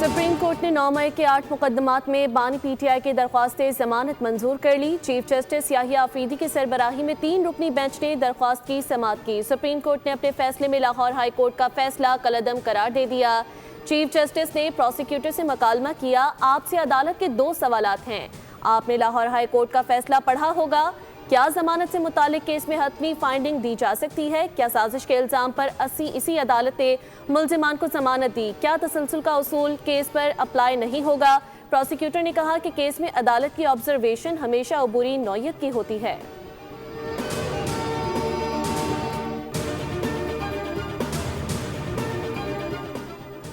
Supreme court ने 9 मई के 8 मुकदमात में बानी पीटीआई की दरख्वास्त जमानत मंजूर कर ली। चीफ जस्टिस याहिया आफरीदी की सरबराही में 3 रुकनी बेंच ने दरख्वास्त की समाअत की। सुप्रीम कोर्ट ने अपने फैसले में लाहौर हाई कोर्ट का फैसला कलअदम करार दे दिया। चीफ जस्टिस ने प्रोसिक्यूटर से मकालमा किया, आपसे अदालत के 2 सवालात हैं। आपने लाहौर हाई कोर्ट का फैसला पढ़ा होगा, क्या जमानत से मुतालिक केस में हतमी फाइंडिंग दी जा सकती है? क्या साजिश के इल्जाम पर इसी अदालत ने मुल्जिमान को जमानत दी? क्या तसलसल का उसूल केस पर अप्लाई नहीं होगा? प्रोसिक्यूटर ने कहा कि केस में अदालत की ऑब्जर्वेशन हमेशा अबूरी नौयत की होती है।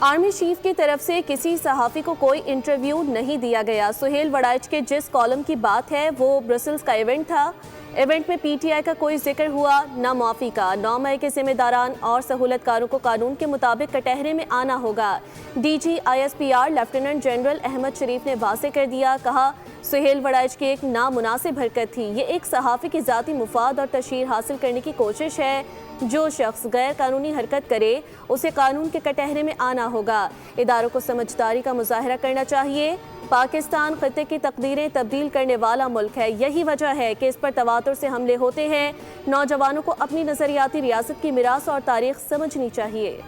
आर्मी चीफ की तरफ से किसी सहाफ़ी को कोई इंटरव्यू नहीं दिया गया। सुहेल वड़ाइच के जिस कॉलम की बात है वो ब्रसल्स का इवेंट था। इवेंट में पीटीआई का कोई जिक्र हुआ न मुआफ़ी का। 9 मई के जिम्मेदारान और सहूलतकारों को कानून के मुताबिक कटहरे में आना होगा। DG ISPR lieutenant general Ahmed Sharif ने वाज़े कर दिया, कहा सुहेल वड़ाइच की एक नामुनासिब हरकत थी। ये एक सहाफ़ी की ज़ाती मुफाद और तशहीर हासिल करने की कोशिश है। जो शख्स गैर कानूनी हरकत करे उसे कानून के कटहरे में आना होगा। इदारों को समझदारी का मुजाहरा करना चाहिए। पाकिस्तान खत्ते की तकदीरें तब्दील करने वाला मुल्क है। यही वजह है कि इस पर तवातुर से हमले होते हैं। नौजवानों को अपनी नजरियाती रियासत की मिरास और तारीख समझनी चाहिए।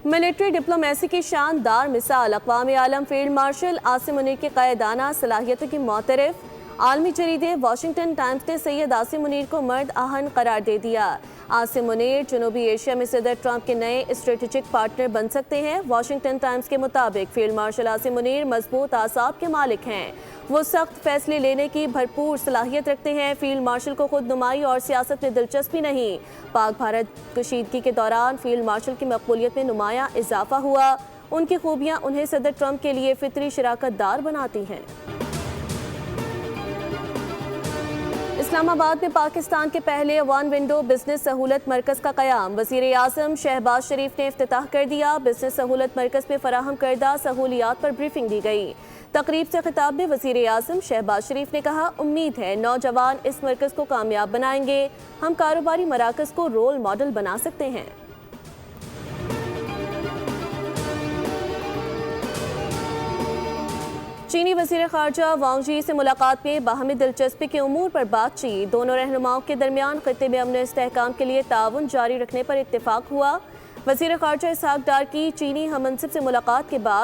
मिलिट्री डिप्लोमेसी की शानदार मिसाल अक़वाम आलम फील्ड मार्शल आसिम मुनीर की क़ायदाना सलाहियतों की मोतरफ। आलमी जरीदे वाशिंगटन टाइम्स ने सैयद आसिम मुनीर को मर्द आहन करार दे दिया। आसिम मुनीर जनूबी एशिया में सदर ट्रंप के नए स्ट्रेटेजिक पार्टनर बन सकते हैं। वाशिंगटन टाइम्स के मुताबिक फील्ड मार्शल आसिम मुनीर मजबूत आसाब के मालिक हैं। वो सख्त फैसले लेने की भरपूर सलाहियत रखते हैं। फील्ड मार्शल को खुद नुमाई और सियासत में दिलचस्पी नहीं। पाक भारत कशीदगी के दौरान फील्ड मार्शल की मकबूलियत में नुमाया इजाफा हुआ। उनकी खूबियाँ उन्हें सदर ट्रंप के लिए फितरी शराकतदार बनाती हैं। इस्लामाबाद में पाकिस्तान के पहले वन विंडो बिजनेस सहूलत मरकज़ का क़याम। वज़ीर आज़म शहबाज शरीफ ने इफ्तिताह कर दिया। बिजनेस सहूलत मरकज़ में फराहम करदा सहूलियात पर ब्रीफिंग दी गई। तकरीब से खिताब में वज़ीर आज़म शहबाज शरीफ ने कहा, उम्मीद है नौजवान इस मरकज़ को कामयाब बनाएंगे। हम कारोबारी मराकज़ को रोल मॉडल बना सकते हैं। चीनी वज़ीर ख़ारजा वांग यी से मुलाकात में बाहमी दिलचस्पी के उमूर पर बातचीत। दोनों रहनुमाओं के दरमियान खत्ते में अमन इस्तेहकाम के लिए ताउन जारी रखने पर इत्तेफाक हुआ। वज़ीर ख़ारजा इसहाक डार की चीनी हममनसब से मुलाकात के बाद